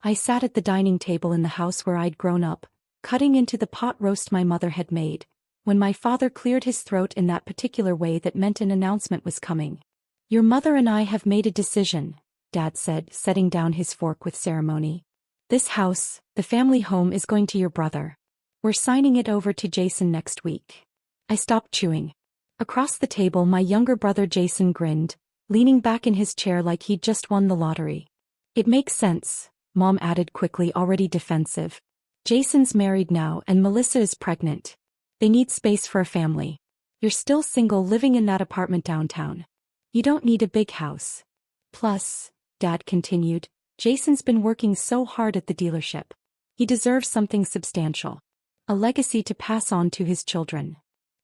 I sat at the dining table in the house where I'd grown up, cutting into the pot roast my mother had made, when my father cleared his throat in that particular way that meant an announcement was coming. "Your mother and I have made a decision," Dad said, setting down his fork with ceremony. "This house, the family home, is going to your brother. We're signing it over to Jason next week." I stopped chewing. Across the table, my younger brother Jason grinned, leaning back in his chair like he'd just won the lottery. "It makes sense," Mom added quickly, already defensive. "Jason's married now and Melissa is pregnant. They need space for a family. You're still single living in that apartment downtown. You don't need a big house. Plus," Dad continued, "Jason's been working so hard at the dealership. He deserves something substantial. A legacy to pass on to his children."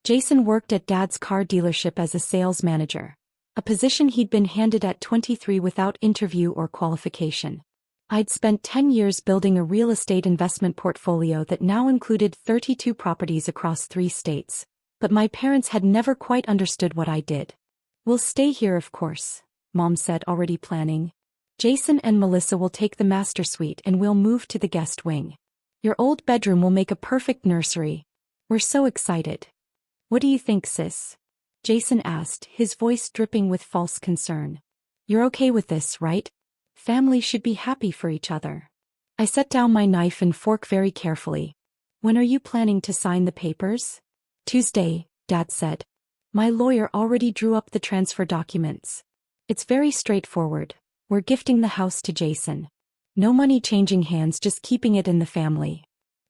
Jason worked at Dad's car dealership as a sales manager, a position he'd been handed at 23 without interview or qualification. I'd spent 10 years building a real estate investment portfolio that now included 32 properties across 3 states, but my parents had never quite understood what I did. "We'll stay here, of course," Mom said, already planning. "Jason and Melissa will take the master suite and we'll move to the guest wing. Your old bedroom will make a perfect nursery. We're so excited." "What do you think, sis?" Jason asked, his voice dripping with false concern. "You're okay with this, right? Families should be happy for each other." I set down my knife and fork very carefully. "When are you planning to sign the papers?" "Tuesday," Dad said. "My lawyer already drew up the transfer documents. It's very straightforward. We're gifting the house to Jason. No money changing hands, just keeping it in the family."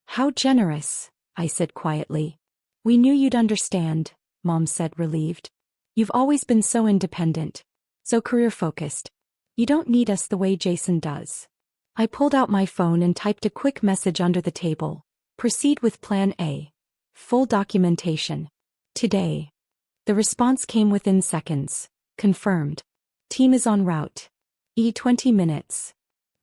"How generous," I said quietly. "We knew you'd understand," Mom said, relieved. "You've always been so independent. So career-focused. You don't need us the way Jason does." I pulled out my phone and typed a quick message under the table. "Proceed with Plan A. Full documentation. Today." The response came within seconds. "Confirmed. Team is en route. 20 minutes.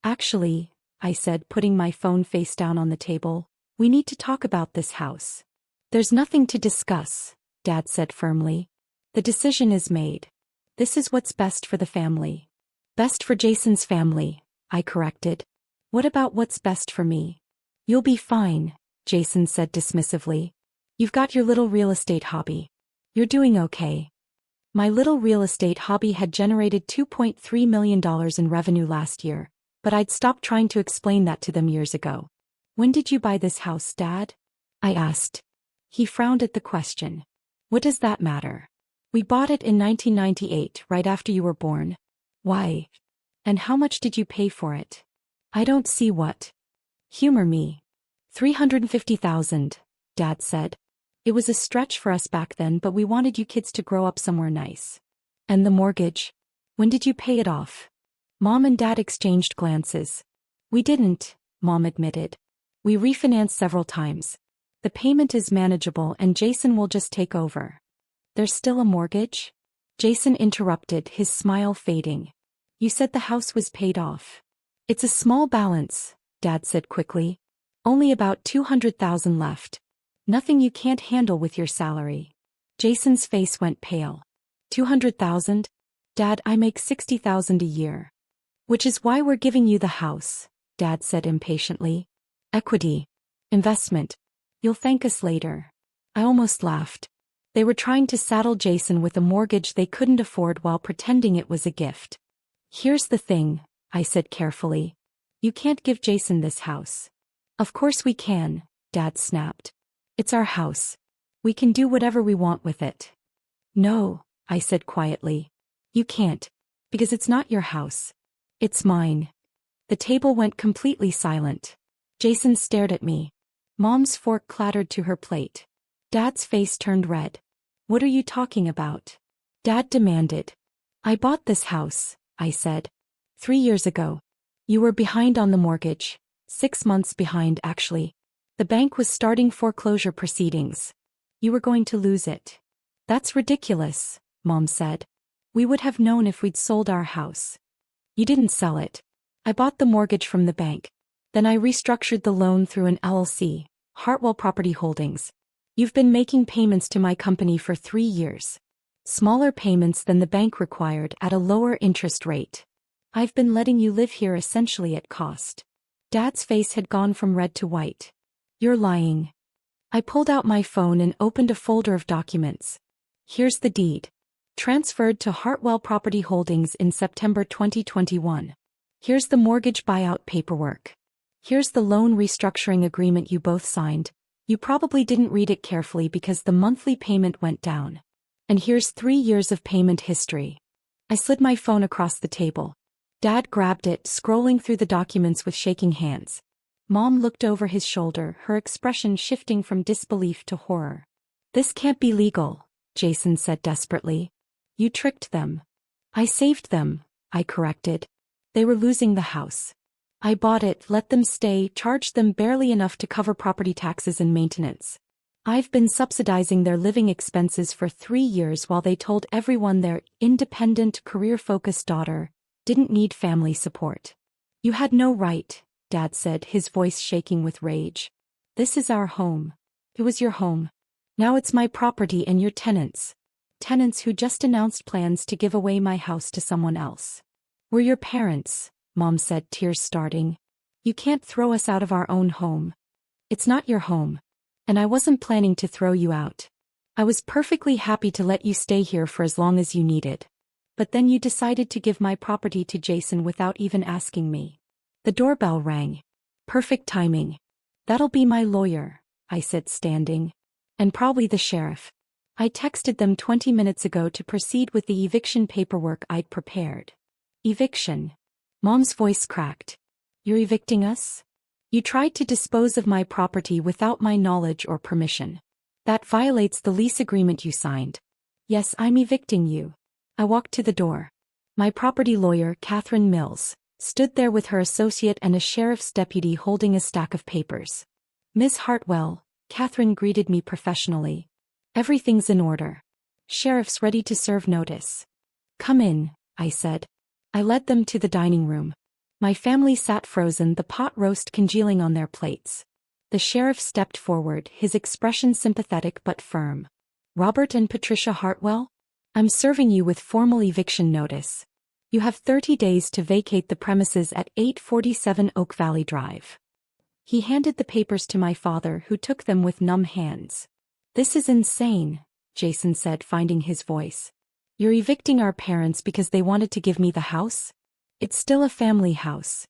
Actually," I said, putting my phone face down on the table, "we need to talk about this house." "There's nothing to discuss," Dad said firmly. "The decision is made. This is what's best for the family." "Best for Jason's family," I corrected. "What about what's best for me?" "You'll be fine," Jason said dismissively. "You've got your little real estate hobby. You're doing okay." My little real estate hobby had generated $2.3 million in revenue last year, but I'd stopped trying to explain that to them years ago. "When did you buy this house, Dad?" I asked. He frowned at the question. "What does that matter? We bought it in 1998, right after you were born." "Why? And how much did you pay for it?" "I don't see what." "Humor me." $350,000, Dad said. "It was a stretch for us back then, but we wanted you kids to grow up somewhere nice." "And the mortgage? When did you pay it off?" Mom and Dad exchanged glances. "We didn't," Mom admitted. "We refinanced several times. The payment is manageable and Jason will just take over." "There's still a mortgage?" Jason interrupted, his smile fading. "You said the house was paid off." "It's a small balance," Dad said quickly. "Only about $200,000 left. Nothing you can't handle with your salary." Jason's face went pale. $200,000? "Dad, I make $60,000 a year." "Which is why we're giving you the house," Dad said impatiently. "Equity. Investment. You'll thank us later." I almost laughed. They were trying to saddle Jason with a mortgage they couldn't afford while pretending it was a gift. "Here's the thing," I said carefully. "You can't give Jason this house." "Of course we can," Dad snapped. "It's our house. We can do whatever we want with it." "No," I said quietly. "You can't. Because it's not your house. It's mine." The table went completely silent. Jason stared at me. Mom's fork clattered to her plate. Dad's face turned red. "What are you talking about?" Dad demanded. "I bought this house," I said. 3 years ago. You were behind on the mortgage. 6 months behind, actually. The bank was starting foreclosure proceedings. You were going to lose it." "That's ridiculous," Mom said. "We would have known if we'd sold our house." "You didn't sell it. I bought the mortgage from the bank. Then I restructured the loan through an LLC, Hartwell Property Holdings. You've been making payments to my company for 3 years. Smaller payments than the bank required at a lower interest rate. I've been letting you live here essentially at cost." Dad's face had gone from red to white. You're lying. I pulled out my phone and opened a folder of documents. Here's the deed. Transferred to Hartwell Property Holdings in September 2021. Here's the mortgage buyout paperwork. Here's the loan restructuring agreement you both signed. You probably didn't read it carefully because the monthly payment went down. And here's 3 years of payment history. I slid my phone across the table. Dad grabbed it, scrolling through the documents with shaking hands. Mom looked over his shoulder, her expression shifting from disbelief to horror. This can't be legal, Jason said desperately. You tricked them. I saved them, I corrected. They were losing the house. I bought it, let them stay, charged them barely enough to cover property taxes and maintenance. I've been subsidizing their living expenses for 3 years while they told everyone their independent, career-focused daughter didn't need family support. You had no right, Dad said, his voice shaking with rage. This is our home. It was your home. Now it's my property and your tenants. Tenants who just announced plans to give away my house to someone else. We're your parents, Mom said, tears starting. You can't throw us out of our own home. It's not your home. And I wasn't planning to throw you out. I was perfectly happy to let you stay here for as long as you needed. But then you decided to give my property to Jason without even asking me. The doorbell rang. Perfect timing. That'll be my lawyer, I said, standing. And probably the sheriff. I texted them 20 minutes ago to proceed with the eviction paperwork I'd prepared. Eviction. Mom's voice cracked. You're evicting us? You tried to dispose of my property without my knowledge or permission. That violates the lease agreement you signed. Yes, I'm evicting you. I walked to the door. My property lawyer, Catherine Mills, stood there with her associate and a sheriff's deputy holding a stack of papers. Ms. Hartwell, Catherine greeted me professionally. Everything's in order. Sheriff's ready to serve notice. Come in, I said. I led them to the dining room. My family sat frozen, the pot roast congealing on their plates. The sheriff stepped forward, his expression sympathetic but firm. Robert and Patricia Hartwell? I'm serving you with formal eviction notice. You have 30 days to vacate the premises at 847 Oak Valley Drive. He handed the papers to my father, who took them with numb hands. This is insane, Jason said, finding his voice. You're evicting our parents because they wanted to give me the house? It's still a family house.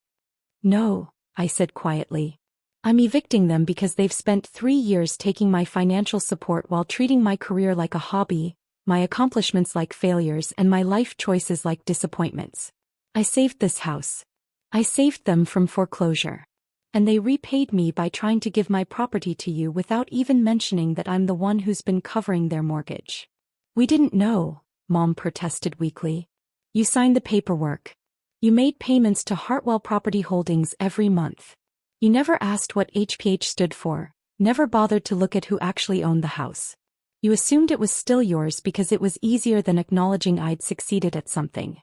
No, I said quietly. I'm evicting them because they've spent 3 years taking my financial support while treating my career like a hobby, my accomplishments like failures, and my life choices like disappointments. I saved this house. I saved them from foreclosure. And they repaid me by trying to give my property to you without even mentioning that I'm the one who's been covering their mortgage. We didn't know, Mom protested weakly. You signed the paperwork. You made payments to Hartwell Property Holdings every month. You never asked what HPH stood for, never bothered to look at who actually owned the house. You assumed it was still yours because it was easier than acknowledging I'd succeeded at something.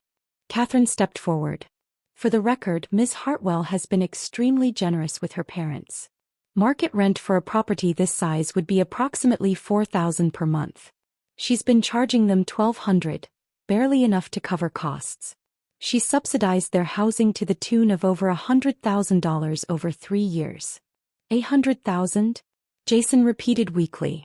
Catherine stepped forward. For the record, Ms. Hartwell has been extremely generous with her parents. Market rent for a property this size would be approximately $4,000 per month. She's been charging them $1,200, barely enough to cover costs. She subsidized their housing to the tune of over $100,000 over 3 years. $100,000? Jason repeated weakly.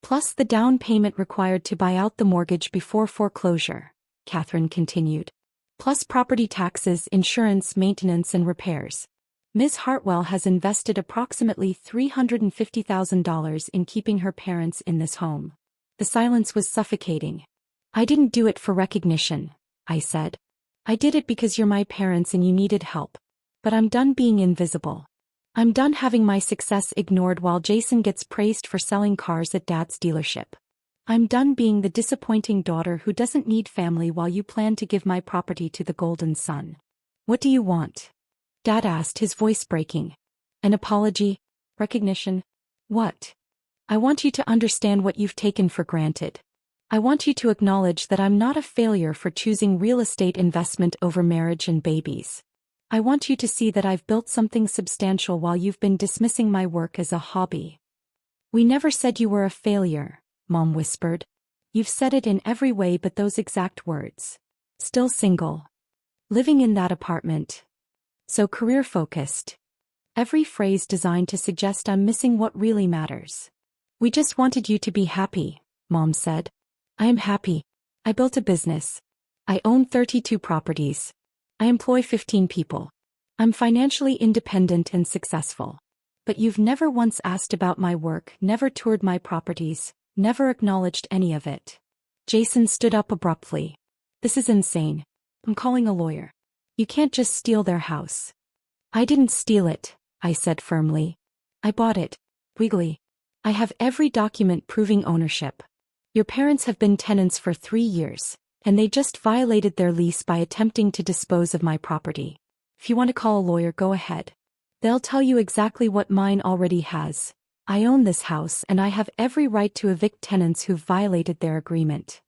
Plus the down payment required to buy out the mortgage before foreclosure, Catherine continued. Plus property taxes, insurance, maintenance, and repairs. Ms. Hartwell has invested approximately $350,000 in keeping her parents in this home. The silence was suffocating. I didn't do it for recognition, I said. I did it because you're my parents and you needed help. But I'm done being invisible. I'm done having my success ignored while Jason gets praised for selling cars at Dad's dealership. I'm done being the disappointing daughter who doesn't need family while you plan to give my property to the golden son. What do you want? Dad asked, his voice breaking. An apology? Recognition? What? I want you to understand what you've taken for granted. I want you to acknowledge that I'm not a failure for choosing real estate investment over marriage and babies. I want you to see that I've built something substantial while you've been dismissing my work as a hobby. We never said you were a failure, Mom whispered. You've said it in every way but those exact words. Still single. Living in that apartment. So career-focused. every phrase designed to suggest I'm missing what really matters. "We just wanted you to be happy," Mom said. "I am happy. I built a business. I own 32 properties. I employ 15 people. I'm financially independent and successful. But you've never once asked about my work, never toured my properties, never acknowledged any of it." Jason stood up abruptly. "This is insane. I'm calling a lawyer. You can't just steal their house." "I didn't steal it," I said firmly. "I bought it. Legally. I have every document proving ownership. Your parents have been tenants for 3 years, and they just violated their lease by attempting to dispose of my property. If you want to call a lawyer, go ahead. They'll tell you exactly what mine already has. I own this house and I have every right to evict tenants who've violated their agreement."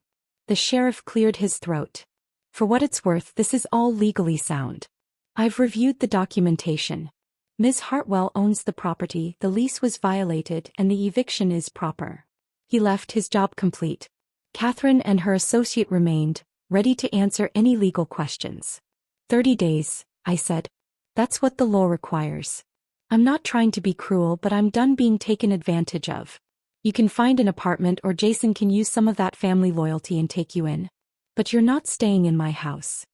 The sheriff cleared his throat. "For what it's worth, this is all legally sound. I've reviewed the documentation. Ms. Hartwell owns the property, the lease was violated, and the eviction is proper." He left, his job complete. Catherine and her associate remained, ready to answer any legal questions. 30 days, I said. "That's what the law requires. I'm not trying to be cruel, but I'm done being taken advantage of. You can find an apartment or Jason can use some of that family loyalty and take you in. But you're not staying in my house."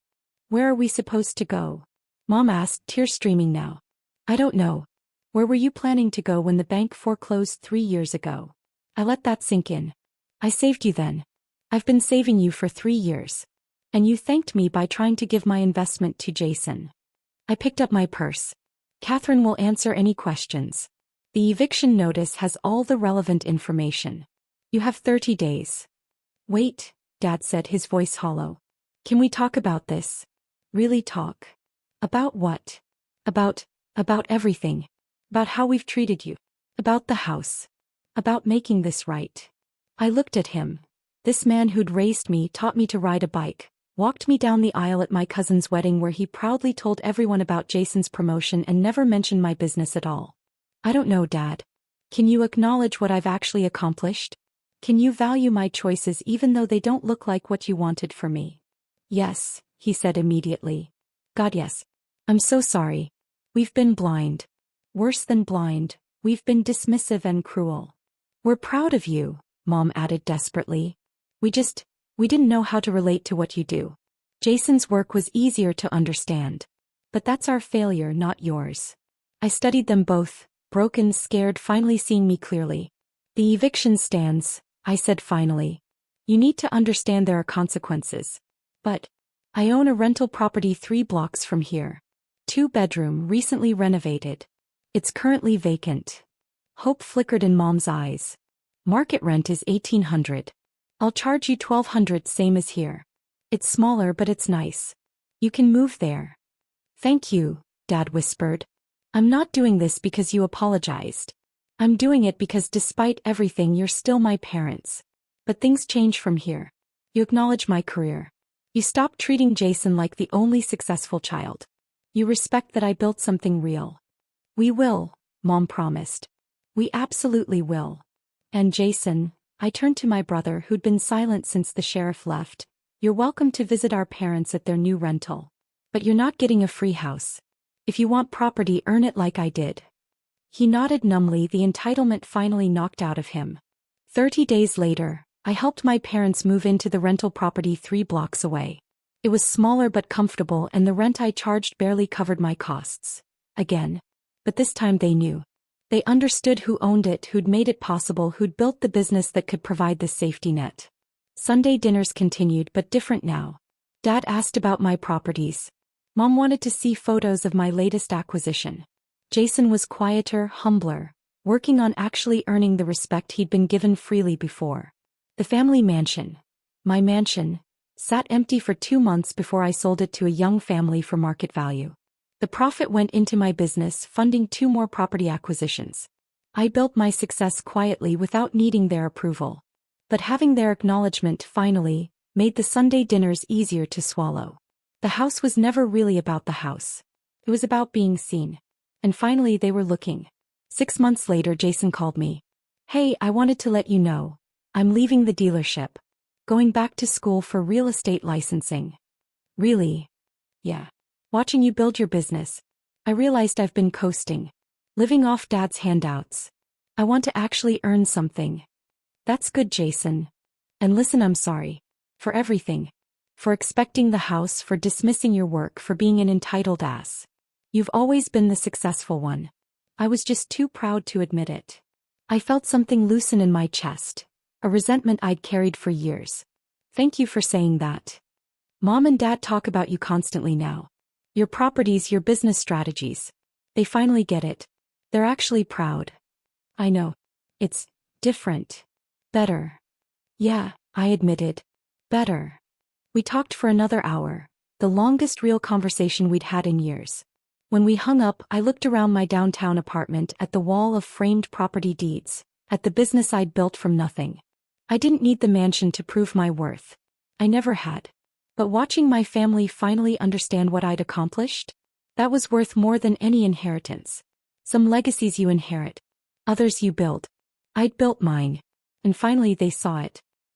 "Where are we supposed to go?" Mom asked, tears streaming now. "I don't know. Where were you planning to go when the bank foreclosed 3 years ago?" I let that sink in. "I saved you then. I've been saving you for 3 years. And you thanked me by trying to give my investment to Jason." I picked up my purse. "Catherine will answer any questions. The eviction notice has all the relevant information. You have 30 days. "Wait," Dad said, his voice hollow. "Can we talk about this? Really talk? About what?" About everything. About how we've treated you. About the house. About making this right." I looked at him. This man who'd raised me, taught me to ride a bike, walked me down the aisle at my cousin's wedding where he proudly told everyone about Jason's promotion and never mentioned my business at all. "I don't know, Dad. Can you acknowledge what I've actually accomplished? Can you value my choices even though they don't look like what you wanted for me?" "Yes," he said immediately. "God, yes. I'm so sorry. We've been blind. Worse than blind, we've been dismissive and cruel." "We're proud of you," Mom added desperately. We didn't know how to relate to what you do. Jason's work was easier to understand. But that's our failure, not yours." I studied them both, broken, scared, finally seeing me clearly. "The eviction stands," I said finally. "You need to understand there are consequences. But I own a rental property 3 blocks from here. 2-bedroom, recently renovated. It's currently vacant." Hope flickered in Mom's eyes. "Market rent is $1,800. I'll charge you $1,200, same as here. It's smaller but it's nice. You can move there." "Thank you," Dad whispered. "I'm not doing this because you apologized. I'm doing it because despite everything you're still my parents. But things change from here. You acknowledge my career. You stop treating Jason like the only successful child. You respect that I built something real." "We will," Mom promised. "We absolutely will. And Jason," I turned to my brother who'd been silent since the sheriff left, "you're welcome to visit our parents at their new rental. But you're not getting a free house. If you want property, earn it like I did." He nodded numbly, the entitlement finally knocked out of him. 30 days later, I helped my parents move into the rental property 3 blocks away. It was smaller but comfortable and the rent I charged barely covered my costs. Again. But this time they knew. They understood who owned it, who'd made it possible, who'd built the business that could provide this safety net. Sunday dinners continued, but different now. Dad asked about my properties. Mom wanted to see photos of my latest acquisition. Jason was quieter, humbler, working on actually earning the respect he'd been given freely before. The family mansion, my mansion, sat empty for 2 months before I sold it to a young family for market value. The profit went into my business, funding 2 more property acquisitions. I built my success quietly without needing their approval. But having their acknowledgement finally made the Sunday dinners easier to swallow. The house was never really about the house. It was about being seen. And finally they were looking. 6 months later, Jason called me. "Hey, I wanted to let you know. I'm leaving the dealership. Going back to school for real estate licensing." "Really?" "Yeah. Watching you build your business, I realized I've been coasting. Living off Dad's handouts. I want to actually earn something. That's good, Jason. And listen, I'm sorry. For everything. For expecting the house, for dismissing your work, for being an entitled ass. You've always been the successful one. I was just too proud to admit it. I felt something loosen in my chest. A resentment I'd carried for years. Thank you for saying that. Mom and Dad talk about you constantly now. Your properties, your business strategies. They finally get it. They're actually proud. I know. It's different. Better. Yeah, I admitted. Better. We talked for another hour, the longest real conversation we'd had in years. When we hung up, I looked around my downtown apartment at the wall of framed property deeds, at the business I'd built from nothing. I didn't need the mansion to prove my worth. I never had. But watching my family finally understand what I'd accomplished, that was worth more than any inheritance. Some legacies you inherit, others you build. I'd built mine. And finally they saw it.